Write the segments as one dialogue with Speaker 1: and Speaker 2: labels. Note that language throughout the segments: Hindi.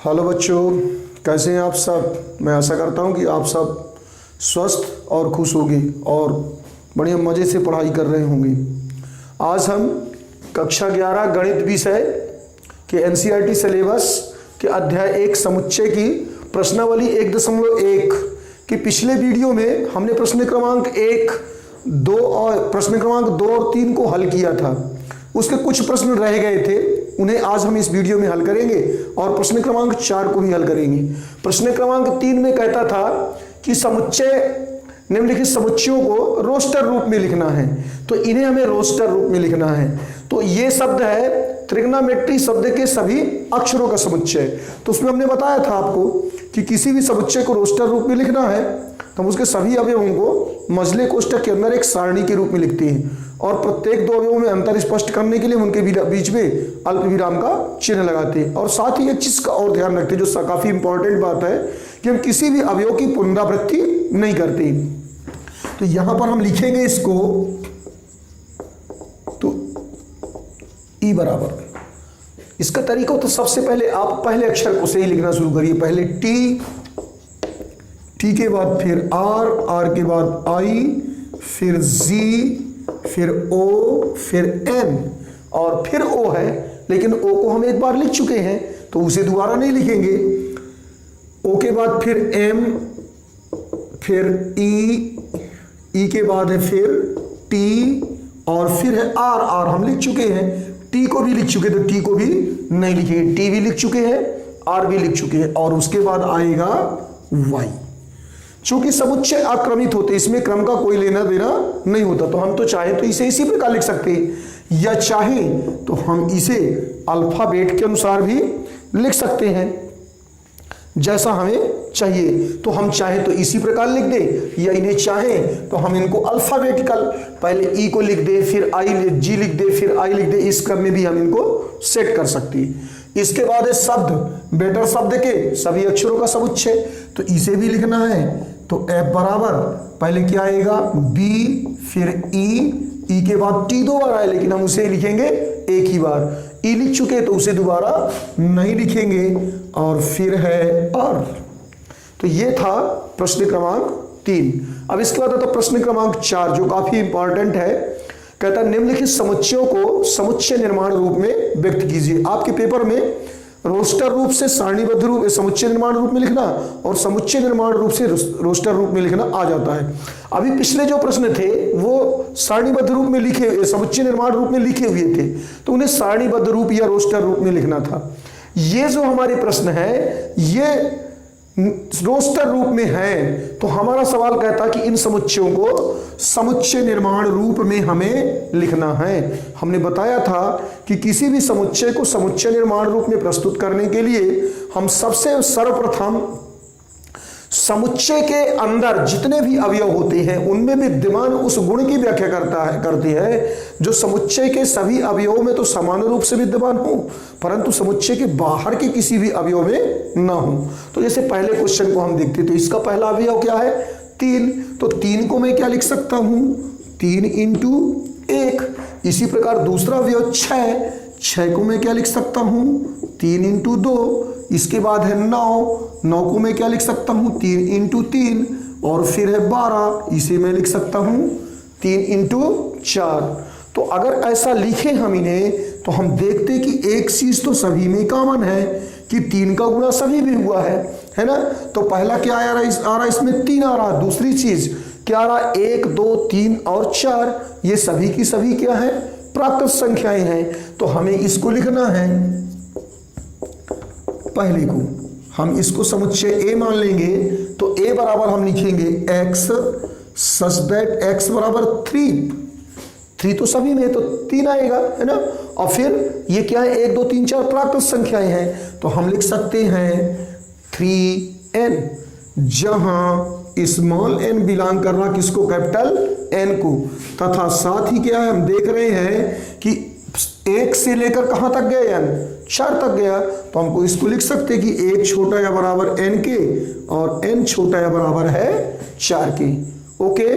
Speaker 1: हेलो बच्चों, कैसे हैं आप सब। मैं आशा करता हूं कि आप सब स्वस्थ और खुश होंगे और बढ़िया मज़े से पढ़ाई कर रहे होंगे। आज हम कक्षा 11 गणित विषय के एनसीईआरटी सिलेबस के अध्याय 1 समुच्चय की प्रश्नावली 1.1 की पिछले वीडियो में हमने प्रश्न क्रमांक 1, 2 और प्रश्न क्रमांक 2 और 3 को हल किया था। उसके कुछ प्रश्न रह गए थे, उन्हें आज हम इस वीडियो में हल करेंगे और प्रश्न क्रमांक 4 को भी हल करेंगे। प्रश्न क्रमांक 3 में कहता था कि समुच्चय निम्नलिखित समुच्चयों को रोस्टर रूप में लिखना है, तो इन्हें हमें रोस्टर रूप में लिखना है। तो ये शब्द है त्रिग्नोमेट्री शब्द के सभी अक्षरों का समुच्चय। तो उसमें हमने बताया था आपको कि किसी भी समुच्चय को रोस्टर रूप में लिखना है तो हम उसके सभी अवयवों को मझले कोष्ठक के अंदर एक सारणी के रूप में लिखते हैं और प्रत्येक दो अवयवों में अंतर स्पष्ट करने के लिए उनके बीच में अल्प विराम का चिन्ह लगाते हैं। और साथ ही एक चीज का और ध्यान रखते हैं जो काफी इंपॉर्टेंट बात है कि हम किसी भी अवयव की पुनरावृत्ति नहीं करते। तो यहां पर हम लिखेंगे इसको, तो ई बराबर इसका तरीका तो सबसे पहले आप पहले अक्षर को सही लिखना शुरू करिए। पहले टी के बाद फिर आर के बाद आई, फिर जी, फिर ओ, फिर एन और फिर ओ है, लेकिन ओ को हम एक बार लिख चुके हैं तो उसे दोबारा नहीं लिखेंगे। ओ के बाद फिर एम, फिर ई के बाद है फिर टी और फिर है आर हम लिख चुके हैं। टी को भी लिख चुके तो टी को भी नहीं लिखेंगे। टी भी लिख चुके हैं, आर भी लिख चुके हैं और उसके बाद आएगा वाई। चूंकि समुच्चय अक्रमित होते, इसमें क्रम का कोई लेना देना नहीं होता, तो हम तो चाहे तो इसे इसी प्रकार लिख सकते हैं या चाहे तो हम इसे अल्फाबेट के अनुसार भी लिख सकते हैं जैसा हमें चाहिए। तो हम चाहे तो इसी प्रकार लिख दें या इन्हें चाहे तो हम इनको अल्फाबेटिकल पहले ई को लिख दें, फिर आई जी लिख दें, फिर आई लिख दें। इस क्रम में भी हम इनको सेट कर सकते हैं। इसके बाद है शब्द, बेटर शब्द के सभी अक्षरों का समुच्चय, तो इसे भी लिखना है। तो एफ बराबर पहले क्या आएगा बी, फिर ई के बाद टी दो बार आए लेकिन हम उसे लिखेंगे एक ही बार। ई लिख चुके तो उसे दोबारा नहीं लिखेंगे और फिर है आर। तो ये था प्रश्न क्रमांक 3। अब इसके बाद आता प्रश्न क्रमांक 4 जो काफी इंपॉर्टेंट है। कहता है निम्नलिखित समुच्चयों को समुच्चय निर्माण रूप में व्यक्त कीजिए। आपके पेपर में रोस्टर रूप से सारणीबद्ध रूप समुच्चय निर्माण रूप में लिखना और समुच्चय निर्माण रूप से रोस्टर रूप में लिखना आ जाता है। अभी पिछले जो प्रश्न थे वो सारणीबद्ध रूप में लिखे, समुच्चय निर्माण रूप में लिखे हुए थे, तो उन्हें सारणीबद्ध रूप या रोस्टर रूप में लिखना था। ये जो हमारे प्रश्न है ये रोस्टर रूप में है, तो हमारा सवाल कहता कि इन समुच्चयों को समुच्चय निर्माण रूप में हमें लिखना है। हमने बताया था कि किसी भी समुच्चय को समुच्चय निर्माण रूप में प्रस्तुत करने के लिए हम सबसे सर्वप्रथम समुच्चय के अंदर जितने भी अवयव होते हैं उनमें विद्यमान उस गुण की व्याख्या करते हैं जो समुच्चय के सभी अवयवों में तो समान रूप से विद्यमान हो परंतु समुच्चय के बाहर के किसी भी अवयव में ना हो। तो जैसे पहले क्वेश्चन को हम देखते तो इसका पहला अवयव क्या है 3, तो 3 को मैं क्या लिख सकता हूं 3 इंटू 1। इसी प्रकार दूसरा अवयव 6 को मैं क्या लिख सकता हूं 3 इंटू 2। इसके बाद है 9 को मैं क्या लिख सकता हूं 3 इंटू 3 और फिर है 12, इसे मैं लिख सकता हूं 3 इंटू 4। तो अगर ऐसा लिखें हम इन्हें तो हम देखते कि एक चीज तो सभी में कॉमन है कि 3 का गुणा सभी भी हुआ है ना। तो पहला क्या आ रहा इसमें 3 आ रहा। दूसरी चीज क्या आ रहा 1, 2, 3 और 4, ये सभी की सभी क्या है प्राकृत संख्याएं हैं। तो हमें इसको लिखना है, पहले को हम इसको समुच्चय ए मान लेंगे तो ए बराबर हम लिखेंगे x सच दैट x बराबर 3 तो सभी में तो 3 आएगा है ना। और फिर ये क्या है 1, 2, 3, 4 प्राकृत संख्याएं हैं तो हम लिख सकते हैं 3n, जहां स्मॉल n बिलोंग कर रहा किसको कैपिटल n को, तथा साथ ही क्या है हम देख रहे हैं कि 1 से लेकर कहां तक गया n 4 तक गया, तो हमको इसको लिख सकते कि 1 छोटा या बराबर n के और n छोटा या बराबर है 4 के। ओके,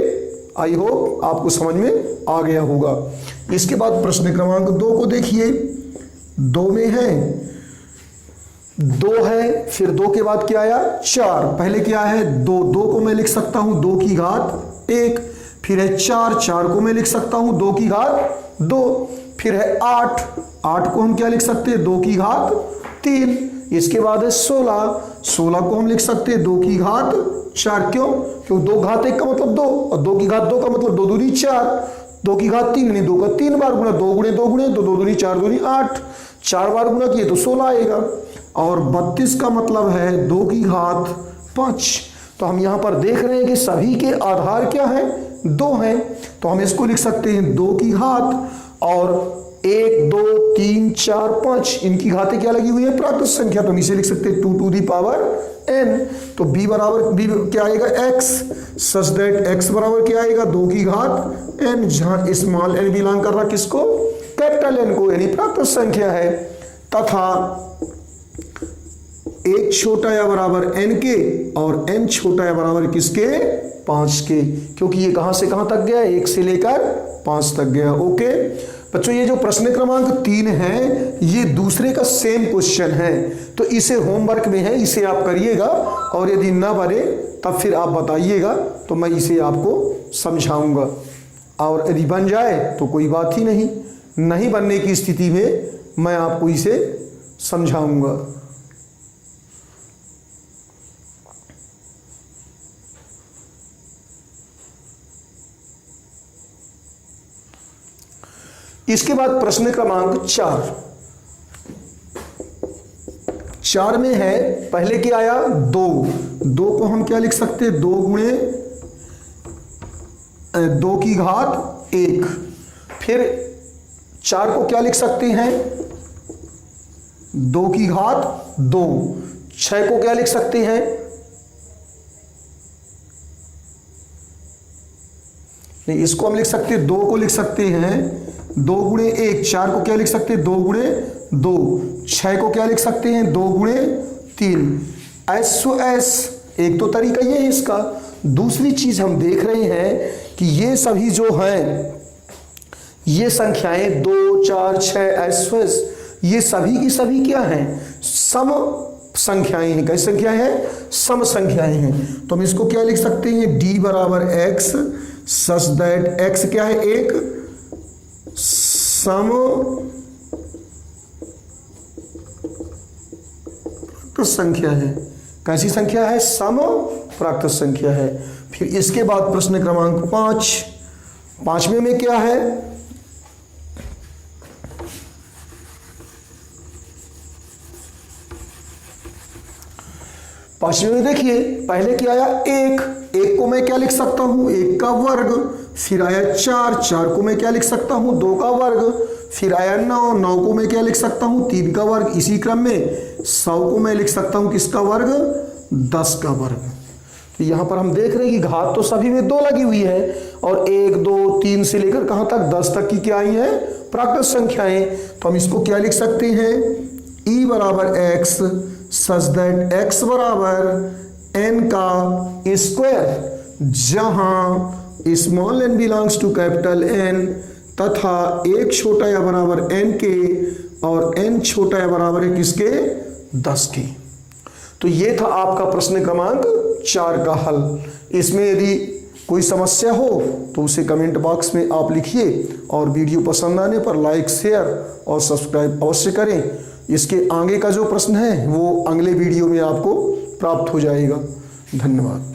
Speaker 1: आई होप आपको समझ में आ गया होगा। इसके बाद प्रश्न क्रमांक 2 को देखिए। 2 में है 2 है, फिर 2 के बाद क्या आया 4, पहले क्या है 2, 2 को मैं लिख सकता हूं 2 की घात 1, फिर है 4, 4 को मैं लिख सकता हूं 2 की घात 2, फिर है 8, 8 को हम क्या लिख सकते हैं 2 की घात 3, इसके बाद है 16, 16 को हम लिख सकते हैं 2 की घात 4, क्यों? क्योंकि 2 घात 1 का मतलब 2 और 2 की घात 2 का मतलब 2 दूनी 4, 2 की घात 3 यानी 2 का 3 बार गुणा, 2 गुणे 2 गुणे तो 2 दूनी 4 दूनी 8, 4 बार गुणा किए तो 16 आएगा। और 32 का मतलब है 2 की घात 5। तो हम यहां पर देख रहे हैं कि सभी के आधार क्या है 2 हैं, तो हम इसको लिख सकते हैं 2 की घात, और 1 2 3 4 5 इनकी घातें क्या लगी हुई है प्राकृत संख्या, तो हम इसे लिख सकते हैं 2 टू दी पावर n। तो b बराबर b क्या आएगा x, सच दैट x बराबर क्या आएगा 2 की घात n, जहां स्मॉल n बिलोंग कर रहा किसको कैपिटल n को, यानी प्राकृत संख्या है, तथा 1 छोटा या बराबर n के और n छोटा या बराबर किसके 5 के, क्योंकि ये कहां से कहां तक गया 1 से लेकर 5 तक गया। ओके बच्चों, ये जो प्रश्न क्रमांक 3 है ये दूसरे का सेम क्वेश्चन है, तो इसे होमवर्क में है, इसे आप करिएगा, और यदि ना बने तब फिर आप बताइएगा तो मैं इसे आपको समझाऊंगा, और यदि बन जाए तो कोई बात ही नहीं, नहीं बनने की स्थिति में मैं आपको इसे समझाऊंगा। इसके बाद प्रश्न क्रमांक 4 में है, पहले क्या आया 2, 2 को हम क्या लिख सकते हैं 2 गुणे 2 की घात 1, फिर 4 को क्या लिख सकते हैं 2 की घात 2, 6 को क्या लिख सकते हैं, नहीं इसको हम लिख सकते हैं 2 को लिख सकते हैं 2 गुणे 1, 4 को क्या लिख सकते हैं 2 गुणे 2, 6 को क्या लिख सकते हैं 2 गुणे 3, एस एक तो तरीका ये है इसका। दूसरी चीज हम देख रहे हैं कि ये सभी जो हैं ये संख्याएं 2 4 6 एस, ये सभी की सभी क्या हैं सम संख्याएं हैं। कैसी संख्याएं हैं सम संख्याएं हैं, तो हम इसको क्या लिख सकते हैं d बराबर x, सच दैट x क्या है एक सम प्राकृत संख्या है। कैसी संख्या है सम प्राकृत संख्या है। फिर इसके बाद प्रश्न क्रमांक 5वें में क्या है, पांचवें में देखिए पहले क्या आया 1 को मैं क्या लिख सकता हूं 1 का वर्ग, फिर आया 4 को मैं क्या लिख सकता हूं 2 का वर्ग, फिर आया 9 को मैं क्या लिख सकता हूं 3 का वर्ग, इसी क्रम में 100 को मैं लिख सकता हूं किसका वर्ग 10 का वर्ग। तो यहां पर हम देख रहे हैं कि घात तो सभी में 2 लगी हुई है, और 1 2 3 से लेकर कहां तक 10 तक की क्या आई है प्राकृत संख्याएं। तो हम इसको क्या लिख सकते हैं e बराबर x, सच दैट x बराबर n का स्क्वायर, जहां small n belongs to capital N, तथा 1 छोटा या बराबर n के और n छोटा या बराबर है किसके 10 के। तो ये था आपका प्रश्न क्रमांक 4 का हल। इसमें यदि कोई समस्या हो तो उसे कमेंट बॉक्स में आप लिखिए, और वीडियो पसंद आने पर लाइक शेयर और सब्सक्राइब अवश्य करें। इसके आगे का जो प्रश्न है वो अगले वीडियो में आपको प्राप्त हो जाएगा। धन्यवाद।